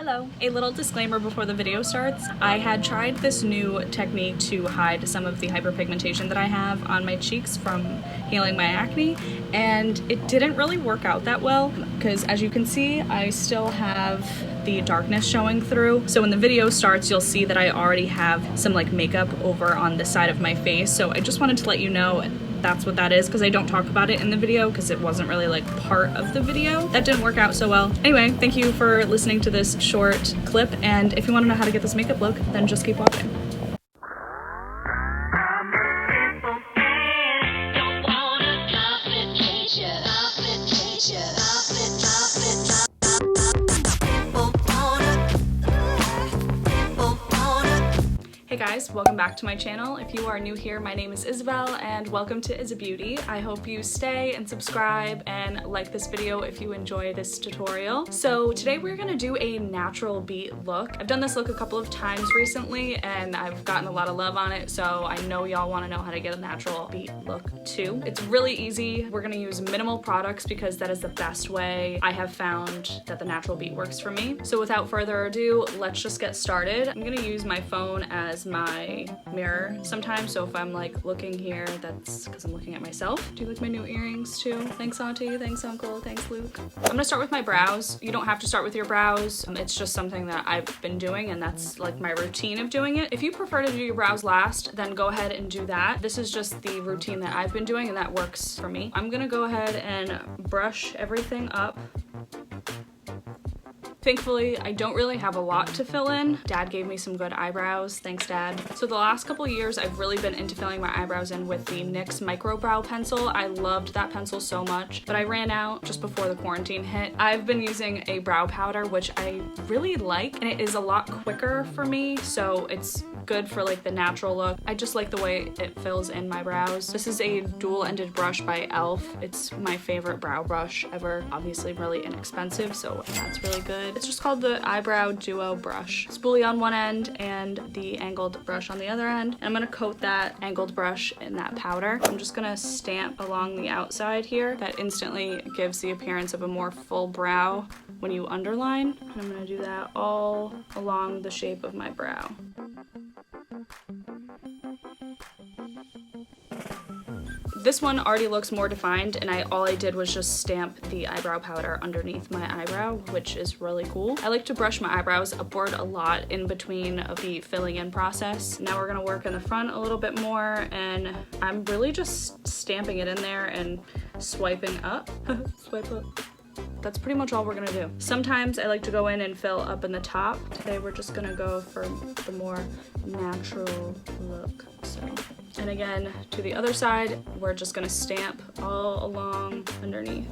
Hello. A little disclaimer before the video starts. I had tried this new technique to hide some of the hyperpigmentation that I have on my cheeks from healing my acne, and it didn't really work out that well because, as you can see, I still have the darkness showing through. So when the video starts, you'll see that I already have some like makeup over on the side of my face. So I just wanted to let you know that's what that is, because I don't talk about it in the video because it wasn't really like part of the video. That didn't work out so well. Anyway, thank you for listening to this short clip, and if you want to know how to get this makeup look, then just keep watching. Hey guys, welcome back to my channel. If you are new here, my name is Isabel and welcome to Isabeauty. I hope you stay and subscribe and like this video if you enjoy this tutorial. So today we're gonna do a natural beat look. I've done this look a couple of times recently and I've gotten a lot of love on it, so I know y'all wanna know how to get a natural beat look too. It's really easy. We're gonna use minimal products because that is the best way I have found that the natural beat works for me. So without further ado, let's just get started. I'm gonna use my phone as my mirror sometimes, so if I'm like looking here, that's because I'm looking at myself. Do you like my new earrings too? Thanks Auntie, thanks Uncle, thanks Luke. I'm gonna start with my brows. You don't have to start with your brows. It's just something that I've been doing and that's like my routine of doing it. If you prefer to do your brows last, then go ahead and do that. This is just the routine that I've been doing and that works for me. I'm gonna go ahead and brush everything up. Thankfully, I don't really have a lot to fill in. Dad gave me some good eyebrows. Thanks, Dad. So the last couple years, I've really been into filling my eyebrows in with the NYX Micro Brow Pencil. I loved that pencil so much, but I ran out just before the quarantine hit. I've been using a brow powder, which I really like, and it is a lot quicker for me, so it's good for like the natural look. I just like the way it fills in my brows. This is a dual-ended brush by e.l.f. It's my favorite brow brush ever. Obviously really inexpensive, so that's really good. It's just called the Eyebrow Duo Brush. Spoolie on one end and the angled brush on the other end. And I'm gonna coat that angled brush in that powder. I'm just gonna stamp along the outside here. That instantly gives the appearance of a more full brow when you underline. And I'm gonna do that all along the shape of my brow. This one already looks more defined, and all I did was just stamp the eyebrow powder underneath my eyebrow, which is really cool. I like to brush my eyebrows upward a lot in between of the filling in process. Now we're gonna work in the front a little bit more, and I'm really just stamping it in there and swiping up. Swipe up. That's pretty much all we're gonna do. Sometimes I like to go in and fill up in the top. Today we're just gonna go for the more natural look. And again, to the other side, we're just gonna stamp all along underneath.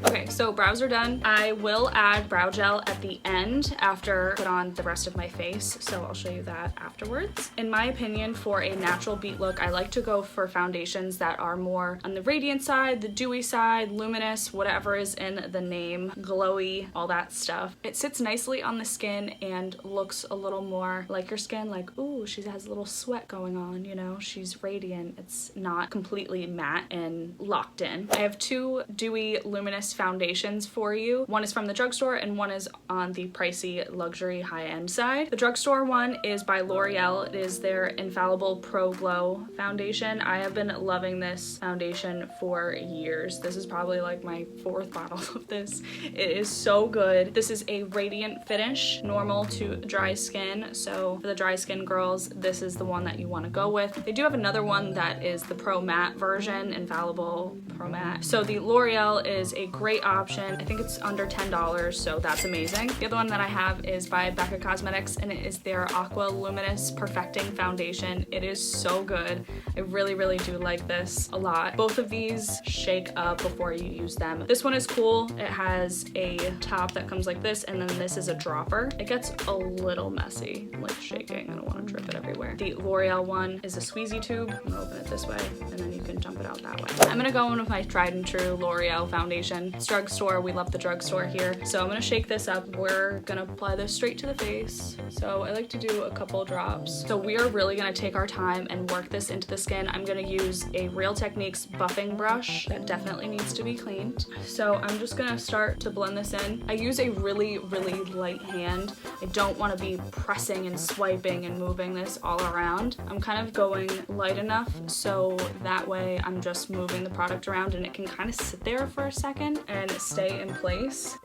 Okay, so brows are done. I will add brow gel at the end after I put on the rest of my face, so I'll show you that afterwards. In my opinion, for a natural beat look, I like to go for foundations that are more on the radiant side, the dewy side, luminous, whatever is in the name, glowy, all that stuff. It sits nicely on the skin and looks a little more like your skin, like, ooh, she has a little sweat going on, you know, she's radiant. It's not completely matte and locked in. I have two dewy, luminous foundations for you. One is from the drugstore and one is on the pricey luxury high-end side. The drugstore one is by L'Oreal. It is their Infallible Pro Glow foundation. I have been loving this foundation for years. This is probably like my fourth bottle of this. It is so good. This is a radiant finish, normal to dry skin. So for the dry skin girls, this is the one that you want to go with. They do have another one that is the Pro Matte version, Infallible Pro Matte. So the L'Oreal is a great option. I think it's under $10, so that's amazing. The other one that I have is by Becca Cosmetics, and it is their Aqua Luminous Perfecting Foundation. It is so good. I really, really do like this a lot. Both of these shake up before you use them. This one is cool. It has a top that comes like this, and then this is a dropper. It gets a little messy, like shaking. I don't want to drip it everywhere. The L'Oreal one is a squeezy tube. I'm gonna open it this way, and then you can dump it out that way. I'm gonna go in with my tried and true L'Oreal foundation. again, it's drugstore. We love the drugstore here. So I'm gonna shake this up. We're gonna apply this straight to the face. So I like to do a couple drops. So we are really gonna take our time and work this into the skin. I'm gonna use a Real Techniques buffing brush that definitely needs to be cleaned. So I'm just gonna start to blend this in. I use a really light hand. I don't wanna be pressing and swiping and moving this all around. I'm kind of going light enough so that way I'm just moving the product around and it can kind of sit there for a second and stay in place.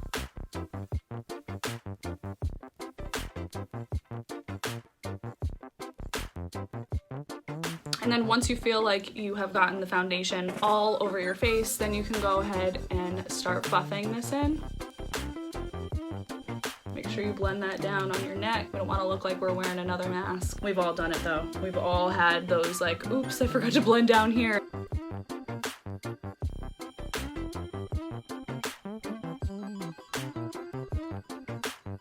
And then once you feel like you have gotten the foundation all over your face, then you can go ahead and start buffing this in. Make sure you blend that down on your neck. We don't want to look like we're wearing another mask. We've all done it though. We've all had those like, oops, I forgot to blend down here.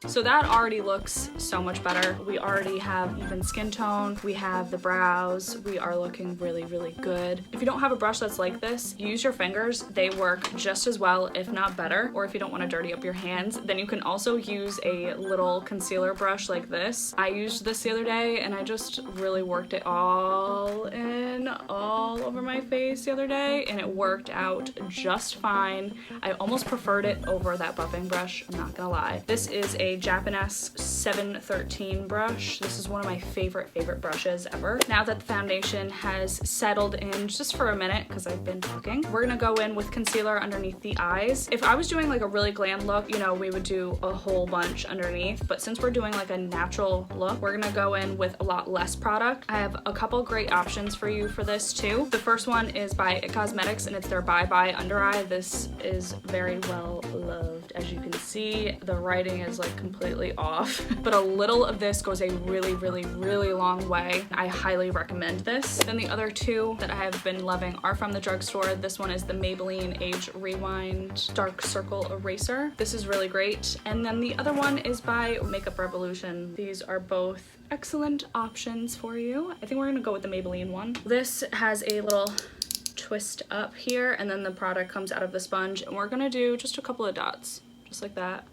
So that already looks so much better. We already have even skin tone. We have the brows. We are looking really good. If you don't have a brush that's like this, use your fingers. They work just as well, if not better. Or if you don't want to dirty up your hands, then you can also use a little concealer brush like this. I used this the other day and I just really worked it all in, all over my face the other day, and it worked out just fine. I almost preferred it over that buffing brush, I'm not gonna lie. This is a Japanese 713 brush. This is one of my favorite brushes ever. Now that the foundation has settled in just for a minute, because I've been talking, we're gonna go in with concealer underneath the eyes. If I was doing like a really glam look, you know, we would do a whole bunch underneath, but since we're doing like a natural look, we're gonna go in with a lot less product. I have a couple great options for you for this too. The first one is by IT Cosmetics and it's their Bye Bye Under Eye. This is very well loved. As you can see, the writing is like completely off, but a little of this goes a really long way. I highly recommend this. Then the other two that I have been loving are from the drugstore. This one is the Maybelline Age Rewind Dark Circle Eraser. This is really great. And then the other one is by Makeup Revolution. These are both excellent options for you. I think we're gonna go with the Maybelline one. This has a little twist up here and then the product comes out of the sponge, and we're gonna do just a couple of dots, just like that.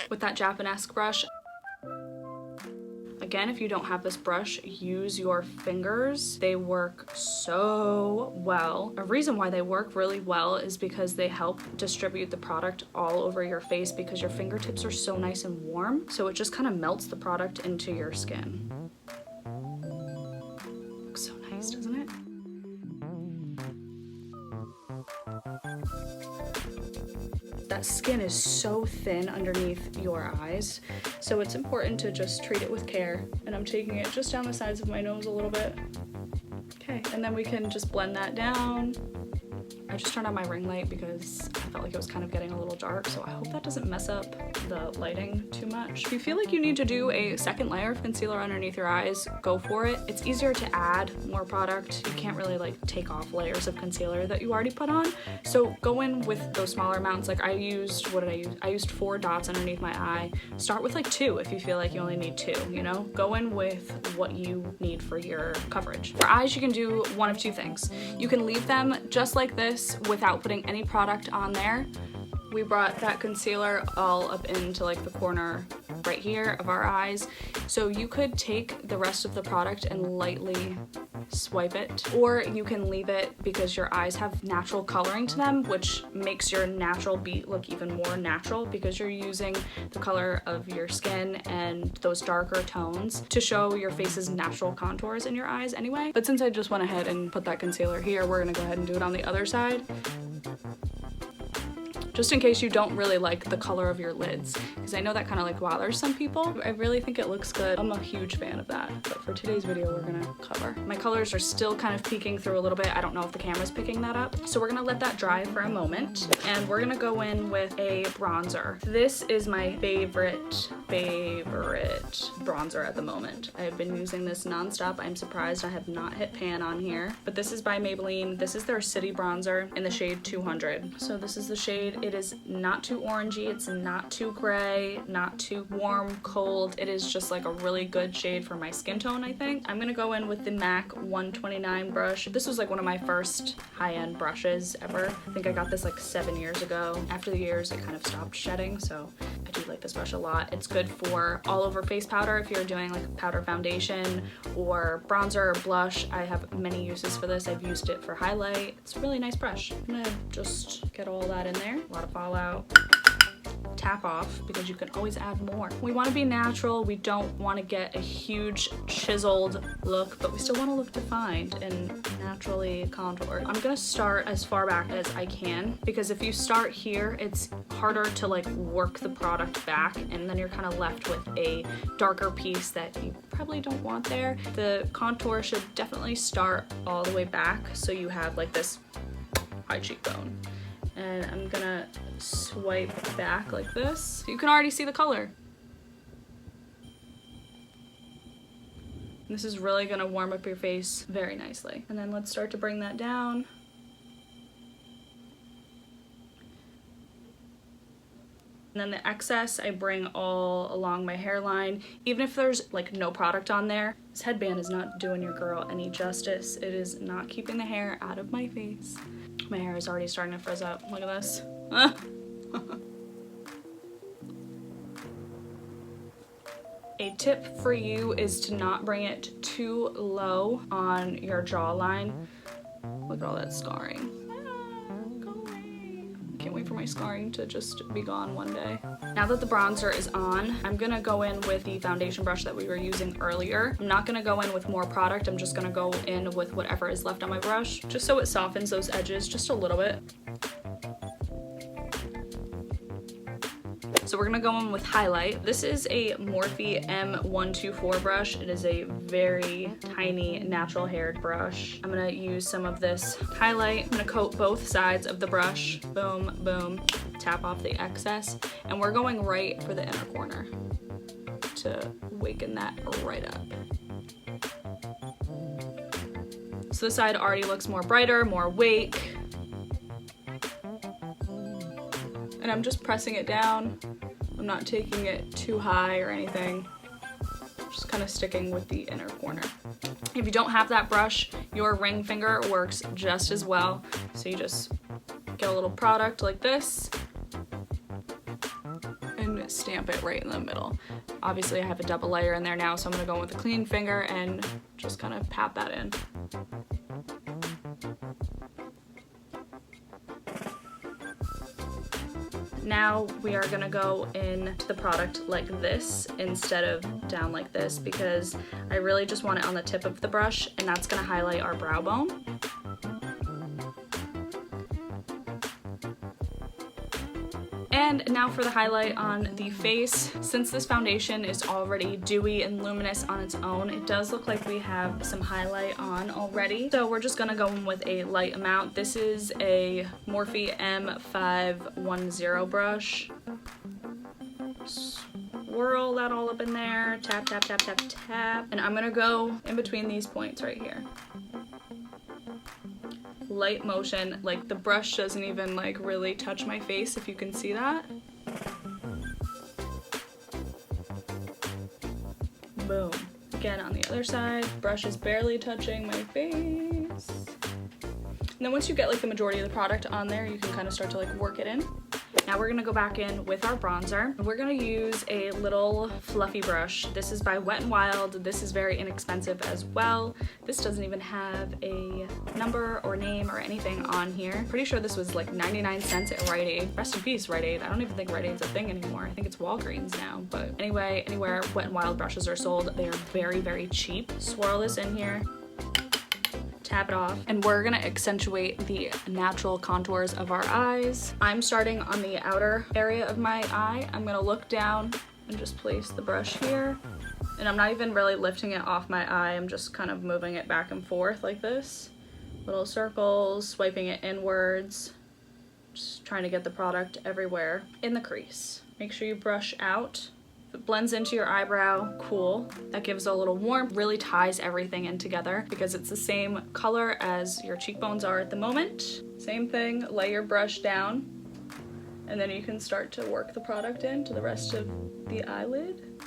With that Japanese brush. Again, if you don't have this brush, use your fingers. They work so well. A reason why they work really well is because they help distribute the product all over your face because your fingertips are so nice and warm. So it just kind of melts the product into your skin. Looks so nice, doesn't it? That skin is so thin underneath your eyes, so it's important to just treat it with care. And I'm taking it just down the sides of my nose a little bit. Okay, and then we can just blend that down. I just turned on my ring light because I felt like it was kind of getting a little dark, so I hope that doesn't mess up the lighting too much. If you feel like you need to do a second layer of concealer underneath your eyes, go for it. It's easier to add more product. You can't really like take off layers of concealer that you already put on. So go in with those smaller amounts. Like I used, what did I use? I used 4 dots underneath my eye. Start with like 2 if you feel like you only need 2, you know? Go in with what you need for your coverage. For eyes, you can do one of 2 things. You can leave them just like this without putting any product on there. We brought that concealer all up into like the corner right here of our eyes. So you could take the rest of the product and lightly swipe it, or you can leave it because your eyes have natural coloring to them, which makes your natural beat look even more natural because you're using the color of your skin and those darker tones to show your face's natural contours in your eyes anyway. But since I just went ahead and put that concealer here, we're gonna go ahead and do it on the other side. Just in case you don't really like the color of your lids, because I know that kind of like bothers some people. I really think it looks good. I'm a huge fan of that, but for today's video, we're gonna cover. My colors are still kind of peeking through a little bit. I don't know if the camera's picking that up. So we're gonna let that dry for a moment, and we're gonna go in with a bronzer. This is my favorite bronzer at the moment. I have been using this nonstop. I'm surprised I have not hit pan on here, but this is by Maybelline. This is their City Bronzer in the shade 200. So this is the shade It is not too orangey, it's not too gray, not too warm, cold. It is just like a really good shade for my skin tone, I think. I'm gonna go in with the MAC 129 brush. This was like one of my first high-end brushes ever. I think I got this like 7 years ago. After the years, it kind of stopped shedding, so I do like this brush a lot. It's good for all over face powder if you're doing like powder foundation or bronzer or blush. I have many uses for this. I've used it for highlight. It's a really nice brush. I'm gonna just get all that in there. A lot of fallout. Tap off, because you can always add more. We want to be natural. We don't want to get a huge chiseled look, but we still want to look defined and naturally contoured. I'm gonna start as far back as I can, because if you start here, it's harder to like work the product back, and then you're kind of left with a darker piece that you probably don't want there. The contour should definitely start all the way back, so you have like this high cheekbone. And I'm gonna swipe back like this. You can already see the color. This is really gonna warm up your face very nicely. And then let's start to bring that down. And then the excess I bring all along my hairline. Even if there's like no product on there, this headband is not doing your girl any justice. It is not keeping the hair out of my face. My hair is already starting to frizz up. Look at this. A tip for you is to not bring it too low on your jawline. Look at all that scarring. Go away. Can't wait for my scarring to just be gone one day. Now that the bronzer is on, I'm gonna go in with the foundation brush that we were using earlier. I'm not gonna go in with more product. I'm just gonna go in with whatever is left on my brush, just so it softens those edges just a little bit. So we're gonna go in with highlight. This is a Morphe M124 brush. It is a very tiny natural haired brush. I'm gonna use some of this highlight. I'm gonna coat both sides of the brush. Boom, boom, tap off the excess. And we're going right for the inner corner to waken that right up. So this side already looks more brighter, more awake. And I'm just pressing it down. I'm not taking it too high or anything. Just kind of sticking with the inner corner. If you don't have that brush, your ring finger works just as well. So you just get a little product like this and stamp it right in the middle. Obviously I have a double layer in there now, so I'm gonna go in with a clean finger and just kind of pat that in. Now we are gonna go into the product like this instead of down like this, because I really just want it on the tip of the brush, and that's gonna highlight our brow bone. And now for the highlight on the face. Since this foundation is already dewy and luminous on its own, it does look like we have some highlight on already. So we're just gonna go in with a light amount. This is a Morphe M510 brush. Swirl that all up in there, tap, tap, tap, tap, tap. And I'm gonna go in between these points right here. Light motion, like the brush doesn't even like really touch my face, if you can see that. Boom. Again on the other side, brush is barely touching my face. And then once you get like the majority of the product on there, you can kind of start to like work it in. Now we're gonna go back in with our bronzer. We're gonna use a little fluffy brush. This is by Wet n Wild. This is very inexpensive as well. This doesn't even have a number or name or anything on here. Pretty sure this was like 99 cents at Rite Aid. Rest in peace, Rite Aid. I don't even think Rite Aid's a thing anymore. I think it's Walgreens now. But anyway, anywhere Wet n Wild brushes are sold, they are very, very cheap. Swirl this in here. Tap it off, and we're gonna accentuate the natural contours of our eyes. I'm starting on the outer area of my eye. I'm gonna look down and just place the brush here. And I'm not even really lifting it off my eye. I'm just kind of moving it back and forth like this. Little circles, swiping it inwards. Just trying to get the product everywhere in the crease. Make sure you brush out. If it blends into your eyebrow, cool. That gives a little warmth, really ties everything in together because it's the same color as your cheekbones are at the moment. Same thing, lay your brush down And then you can start to work the product into the rest of the eyelid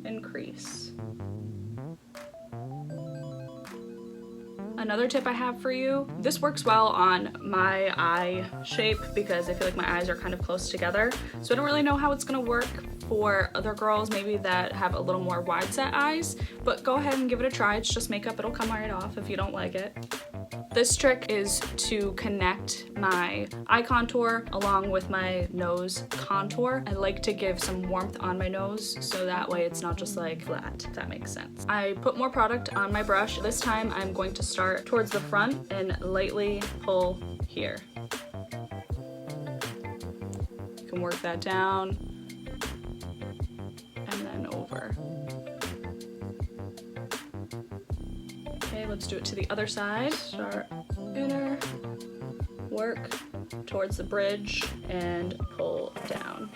and crease. Another tip I have for you, this works well on my eye shape because I feel like my eyes are kind of close together. So I don't really know how it's gonna work for other girls maybe that have a little more wide set eyes, but go ahead and give it a try. It's just makeup, it'll come right off if you don't like it. This trick is to connect my eye contour along with my nose contour. I like to give some warmth on my nose so that way it's not just like flat, if that makes sense. I put more product on my brush. This time I'm going to start towards the front and lightly pull here. You can work that down and then over. Okay, let's do it to the other side. Start inner, work towards the bridge, and pull down.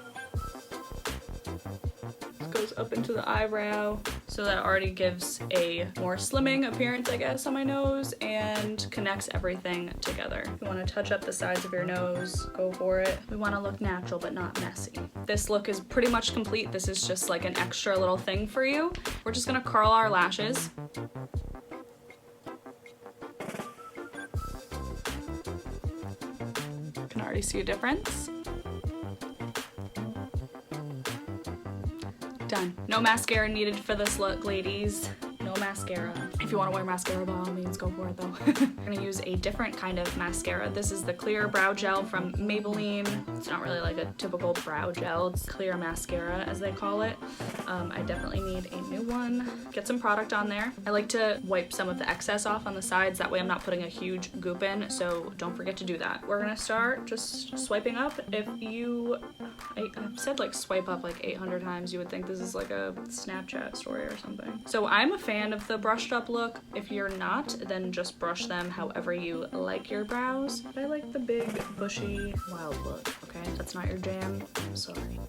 This goes up into the eyebrow, so that already gives a more slimming appearance, I guess, on my nose and connects everything together. If you want to touch up the sides of your nose, go for it. We want to look natural but not messy. This look is pretty much complete. This is just like an extra little thing for you. We're just gonna curl our lashes. Can already see a difference. Done. No mascara needed for this look, ladies. No mascara. If you want to wear mascara, by all means, go for it though. I'm gonna use a different kind of mascara. This is the clear brow gel from Maybelline. It's not really like a typical brow gel. It's clear mascara, as they call it. I definitely need a new one. Get some product on there. I like to wipe some of the excess off on the sides. That way I'm not putting a huge goop in, so don't forget to do that. We're gonna start just swiping up. If you, I've said like swipe up like 800 times. You would think this is like a Snapchat story or something. So I'm a fan of the brushed up look. If you're not, then just brush them however you like your brows. But I like the big, bushy, wild look, okay? If that's not your jam, I'm sorry.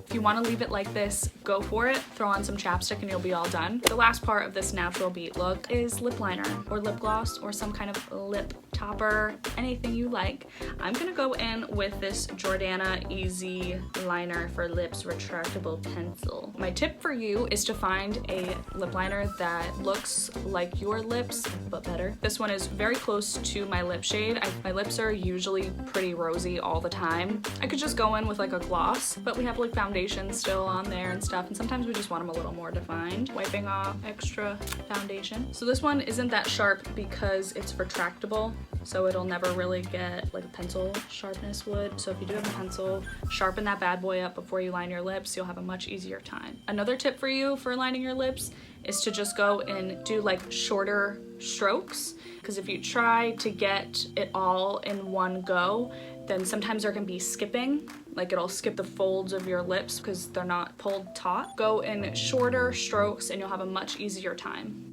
If you want to leave it like this, go for it. Throw on some chapstick and you'll be all done. The last part of this natural beat look is lip liner or lip gloss or some kind of lip topper, anything you like. I'm gonna go in with this Jordana Easy Liner for Lips retractable pencil. My tip for you is to find a lip liner that looks like your lips, but better. This one is very close to my lip shade. My lips are usually pretty rosy all the time. I could just go in with like a gloss, but we have like foundation still on there and stuff, and sometimes we just want them a little more defined. Wiping off extra foundation. So this one isn't that sharp because it's retractable, so it'll never really get like a pencil sharpness would. So if you do have a pencil, sharpen that bad boy up before you line your lips. You'll have a much easier time. Another tip for you for lining your lips is to just go and do like shorter strokes, because if you try to get it all in one go, then sometimes there can be skipping. Like it'll skip the folds of your lips because they're not pulled taut. Go in shorter strokes and you'll have a much easier time.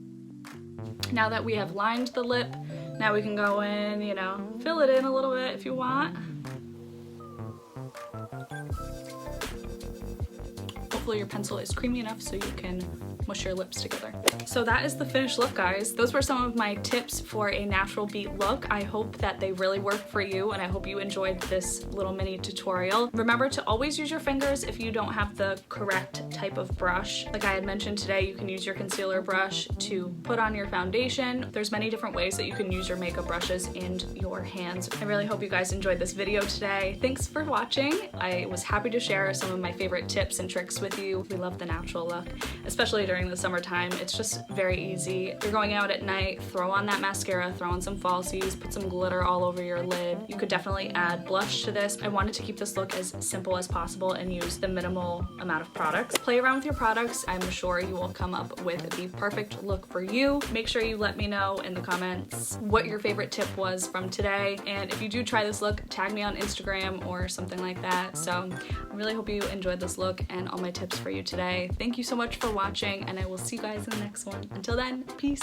Now that we have lined the lip, now we can go in, you know, fill it in a little bit if you want. Hopefully your pencil is creamy enough so you can mush your lips together. So that is the finished look, guys. Those were some of my tips for a natural beat look. I hope that they really work for you, and I hope you enjoyed this little mini tutorial. Remember to always use your fingers if you don't have the correct type of brush. Like I had mentioned today, you can use your concealer brush to put on your foundation. There's many different ways that you can use your makeup brushes and your hands. I really hope you guys enjoyed this video today. Thanks for watching. I was happy to share some of my favorite tips and tricks with you. We love the natural look, especially during the summertime. It's just very easy. If you're going out at night, throw on that mascara, throw on some falsies, put some glitter all over your lid. You could definitely add blush to this. I wanted to keep this look as simple as possible and use the minimal amount of products. Play around with your products. I'm sure you will come up with the perfect look for you. Make sure you let me know in the comments what your favorite tip was from today. And if you do try this look, tag me on Instagram or something like that. So I really hope you enjoyed this look and all my tips for you today. Thank you so much for watching, and I will see you guys in the next one. Until then, peace.